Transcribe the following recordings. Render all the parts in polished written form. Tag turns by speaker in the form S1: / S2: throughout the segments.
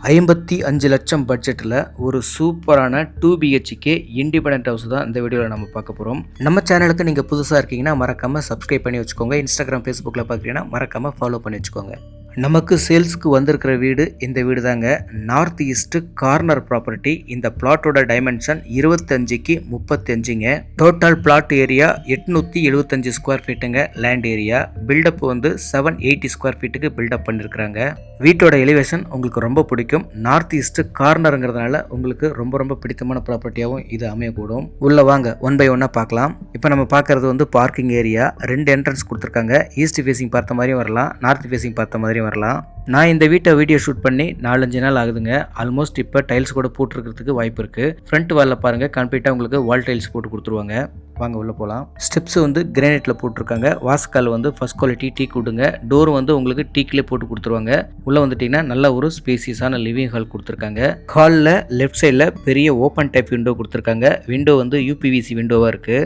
S1: 55 லட்சம் பட்ஜெட்டில் ஒரு சூப்பரான 2 BHK இண்டிபெண்டன்ட் ஹவுஸ் தான் இந்த வீடியோவில் நம்ம பார்க்க போகிறோம். நம்ம சேனலுக்கு நீங்கள் புதுசாக இருக்கீங்கன்னா மறக்காமல் சப்ஸ்கிரைப் பண்ணி வச்சுக்கோங்க. இன்ஸ்டாகிராம், ஃபேஸ்புக்கில் பார்க்குறீங்கன்னா மறக்காமல் ஃபாலோ பண்ணி வச்சுக்கோங்க. நமக்கு சேல்ஸ்க்கு வந்திருக்கிற வீடு இந்த வீடு தாங்க. North east corner property. இந்த பிளாட்டோட டைமென்ஷன் 25க்கு 35ங்க. டோட்டல் பிளாட் ஏரியா 875 ஸ்கொயர் ஃபீட்டுங்க. லேண்ட் ஏரியா பில்டப் வந்து 780 ஸ்கொயர் ஃபீட்டுக்கு பில்டப் பண்ணியிருக்கிறாங்க. வீட்டோட எலிவேஷன் உங்களுக்கு ரொம்ப பிடிக்கும். நார்த் ஈஸ்ட் கார்னருங்கிறதுனால உங்களுக்கு ரொம்ப பிடித்தமான ப்ராப்பர்ட்டியாகவும் இது அமையக்கூடும். உள்ள வாங்க ஒன் பை ஒன்னாக பார்க்கலாம். இப்போ நம்ம பார்க்கறது வந்து பார்க்கிங் ஏரியா. 2 என்ட்ரன்ஸ் கொடுத்துருக்காங்க. ஈஸ்ட் ஃபேசிங் பார்த்த மாதிரியும் வரலாம், நார்த் ஃபேசிங் பார்த்த மாதிரியும் வரலாம். நான் இந்த வீடியோ ஷூட் பண்ணி 4-5 நாள் ஆகுதுங்க. ஆல்மோஸ்ட் இப்போ டைல்ஸ் கூட போட்டுருக்கிறதுக்கு வாய்ப்பு இருக்கு. ஃப்ரண்ட் வாலில் பாருங்க, கம்ப்ளீட்டாக உங்களுக்கு வால் டைல்ஸ் போட்டு கொடுத்துருவாங்க. வாங்க உள்ள போகலாம். ஸ்டெப்ஸ் வந்து கிரானைட்ல போட்டிருக்காங்க. வாஸ்கால் வந்து ஃபர்ஸ்ட் குவாலிட்டி டீக் வுட்டுங்க. டோர் வந்து உங்களுக்கு டீக்லேயே போட்டு கொடுத்துருவாங்க. உள்ள வந்துட்டீங்கன்னா நல்ல ஒரு ஸ்பேசியஸான லிவிங் ஹால் கொடுத்துருக்காங்க. ஹாலில் லெஃப்ட் சைடில் பெரிய ஓப்பன் டைப் விண்டோ கொடுத்துருக்காங்க. விண்டோ வந்து UPVC விண்டோவாக இருக்கு.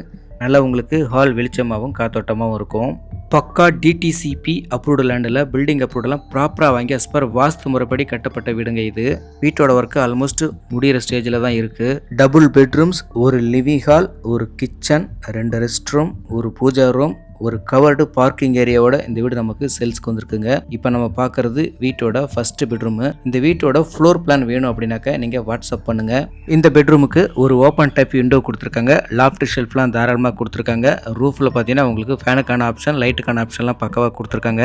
S1: நல்லா உங்களுக்கு ஹால் வெளிச்சமாகவும் காத்தோட்டமாகவும் இருக்கும். பக்கா DTCP அப்ரூவ்டு லேண்டில் பில்டிங் அப்ரூவ்டெல்லாம் ப்ராப்பராக வாங்கி அஸ்பர் வாஸ்து முறைப்படி கட்டப்பட்ட வீடுங்க இது. வீட்டோட ஒர்க்கு ஆல்மோஸ்ட் முடிகிற ஸ்டேஜில் தான் இருக்குது. டபுள் பெட்ரூம்ஸ், ஒரு லிவிங் ஹால், ஒரு கிச்சன், 2 ரெஸ்ட் ரூம், ஒரு பூஜா ரூம், ஒரு கவர்டு பார்க்கிங் ஏரியாவோட இந்த வீடு நமக்கு சேல்ஸ்க்கு வந்திருக்குங்க. இப்போ நம்ம பார்க்கறது வீட்டோட ஃபர்ஸ்ட் பெட்ரூம். இந்த வீட்டோட ஃப்ளோர் பிளான் வேணும் அப்படின்னாக்க நீங்கள் வாட்ஸ்அப் பண்ணுங்க. இந்த பெட்ரூமுக்கு ஒரு ஓப்பன் டைப் விண்டோ கொடுத்துருக்காங்க. லாஃப்ட் ஷெல்ஃப்லாம் தாராளமாக கொடுத்துருக்காங்க. ரூஃபில் பார்த்தீங்கன்னா உங்களுக்கு ஃபேனுக்கான ஆப்ஷன், லைட்டுக்கான ஆப்ஷன்லாம் பக்கவாக கொடுத்துருக்காங்க.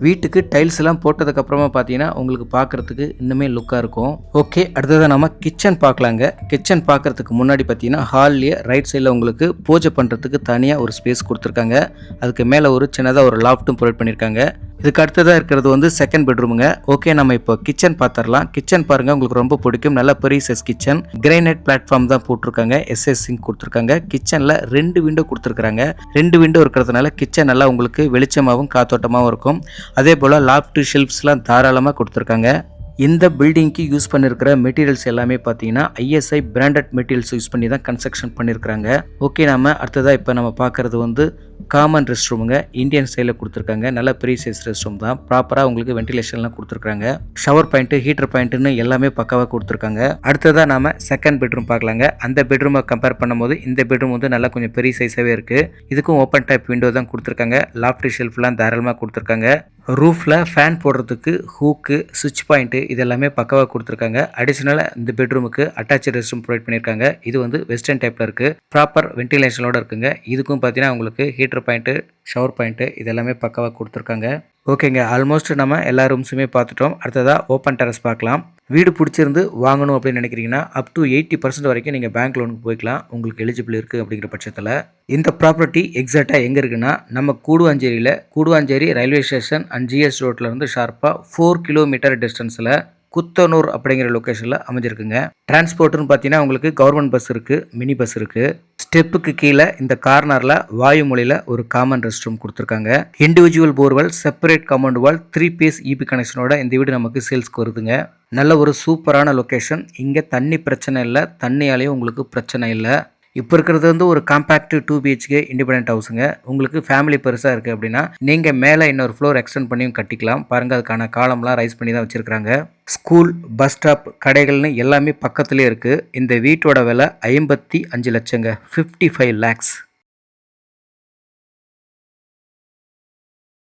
S1: வீட்டுக்கு டைல்ஸ் எல்லாம் போட்டதுக்கு அப்புறமா பார்த்தீங்கன்னா உங்களுக்கு பார்க்கறதுக்கு இன்னுமே லுக்காக இருக்கும். ஓகே, அடுத்ததாக நம்ம கிச்சன் பார்க்கலாங்க. கிச்சன் பார்க்கறதுக்கு முன்னாடி பார்த்தீங்கன்னா ஹால்லேயே ரைட் சைடில் உங்களுக்கு பூஜை பண்ணுறதுக்கு தனியாக ஒரு ஸ்பேஸ் கொடுத்துருக்காங்க. அதுக்கு மேலே ஒரு சின்னதாக ஒரு லாஃப்ட்டும் ப்ரொவைட் பண்ணியிருக்காங்க. இதுக்கு அடுத்ததாக இருக்கிறது வந்து செகண்ட் பெட்ரூமுங்க. ஓகே, நம்ம இப்போ கிச்சன் பார்த்துடலாம். கிச்சன் பாருங்க, உங்களுக்கு ரொம்ப பிடிக்கும். நல்ல பெரிய சைஸ் கிச்சன். கிரைனைட் பிளாட்ஃபார்ம் தான் போட்டிருக்காங்க. SS சிங்க் கொடுத்துருக்காங்க. கிச்சனில் 2 விண்டோ கொடுத்துருக்காங்க. 2 விண்டோ இருக்கிறதுனால கிச்சன் நல்லா உங்களுக்கு வெளிச்சமாகவும் காத்தோட்டமாகவும் இருக்கும். அதே போல் லாஃப்ட் ஷெல்ஃப்ஸ்லாம் தாராளமாக கொடுத்துருக்காங்க. இந்த பில்டிங்க்கு யூஸ் பண்ணியிருக்கிற மெட்டீரியல்ஸ் எல்லாமே பார்த்தீங்கன்னா ISI பிராண்டட் மெட்டீரியல்ஸ் யூஸ் பண்ணி தான் கன்ஸ்ட்ரக்ஷன் பண்ணியிருக்கிறாங்க. ஓகே, நம்ம அடுத்ததாக இப்போ நம்ம பார்க்குறது வந்து காமன் ரெஸ்ட் ரூமுங்க. இந்தியன் ஸ்டைலில் கொடுத்துருக்காங்க. நல்ல பெரிய சைஸ் ரெஸ்ட் ரூம் தான். ப்ராப்பராக உங்களுக்கு வென்டிலேஷன்லாம் கொடுத்துருக்காங்க. ஷவர் பாயிண்ட்டு, ஹீட்டர் பாயிண்ட்டுன்னு எல்லாமே பக்காவாக கொடுத்துருக்காங்க. அடுத்ததாக நாம செகண்ட் பெட்ரூம் பார்க்கலாங்க. அந்த பெட்ரூமை கம்பேர் பண்ணும்போது இந்த பெட்ரூம் வந்து நல்லா கொஞ்சம் பெரிய சைஸாகவே இருக்குது. இதுக்கும் ஓப்பன் டைப் விண்டோ தான் கொடுத்துருக்காங்க. லாஃப்ட் ஷெல்ஃப்லாம் தாராளமாக கொடுத்துருக்காங்க. ரூஃபில் ஃபேன் போடுறதுக்கு ஹூக்கு, சுவிட்ச் பாயிண்ட்டு இதெல்லாமே பக்காவாக கொடுத்துருக்காங்க. அடிஷ்னலாக இந்த பெட்ரூமுக்கு அட்டாச் ரெஸ்ட் ரூம் ப்ரொவைட் பண்ணியிருக்காங்க. இது வந்து வெஸ்டர்ன் டைப்பில் இருக்குது. ப்ராப்பர் வென்டிலேஷனோட இருக்குங்க. இதுக்கும் பார்த்தீங்கன்னா உங்களுக்கு ஹீட்டர் பாயிண்ட்டு, ஷவர் பாயிண்ட்டு இதெல்லாமே பக்காவாக கொடுத்துருக்காங்க. ஓகேங்க, ஆல்மோஸ்ட் நம்ம எல்லா ரூம்ஸுமே பார்த்துட்டோம். அடுத்ததாக ஓப்பன் டெரஸ் பார்க்கலாம். வீடு பிடிச்சிருந்து வாங்கணும் அப்படின்னு நினைக்கிறீங்கன்னா அப் டு 80% வரைக்கும் நீங்கள் பேங்க் லோனுக்கு போய்க்கலாம். உங்களுக்கு எலிஜிபிள் இருக்குது அப்படிங்கிற பட்சத்தில். இந்த ப்ராப்பர்ட்டி எக்ஸாக்டாக எங்கே இருக்குன்னா நம்ம Guduvanchery railway station and GS ரோட்டில் இருந்து ஷார்ப்பாக 4 கிலோமீட்டர் டிஸ்டன்ஸில் குத்தனூர் அப்படிங்கிற லொக்கேஷனில் அமைஞ்சிருக்குங்க. டிரான்ஸ்போர்ட்னு பார்த்தீங்கன்னா உங்களுக்கு கவர்மெண்ட் பஸ் இருக்குது, மினி பஸ் இருக்குது. ஸ்டெப்புக்கு கீழே இந்த கார்னரில் வாயு மொழியில் ஒரு காமன் ரெஸ்ட் ரூம் கொடுத்துருக்காங்க. Individual borewell, separate compound wall, 3 phase EB கனெக்ஷனோட இந்த வீடு நமக்கு சேல்ஸ்க்கு வருதுங்க. நல்ல ஒரு சூப்பரான லொக்கேஷன். இங்கே தண்ணி பிரச்சனை இல்லை, தண்ணியாலேயும் உங்களுக்கு பிரச்சனை இல்லை. இப்போ இருக்கிறது வந்து ஒரு காம்பேக்ட் 2 BHK இண்டிபெண்டன்ட் ஹவுஸுங்க. உங்களுக்கு ஃபேமிலி பெருசாக இருக்குது அப்படின்னா நீங்கள் மேலே இன்னொரு ஃப்ளோர் எக்ஸ்டெண்ட் பண்ணியும் கட்டிக்கலாம். பாருங்கள், அதுக்கான காலம்லாம் ரைஸ் பண்ணி தான் வச்சுருக்காங்க. ஸ்கூல், பஸ் ஸ்டாப், கடைகள்னு எல்லாமே பக்கத்துலேயே இருக்குது. இந்த வீட்டோட விலை 55 லட்சங்க, 55 lakhs.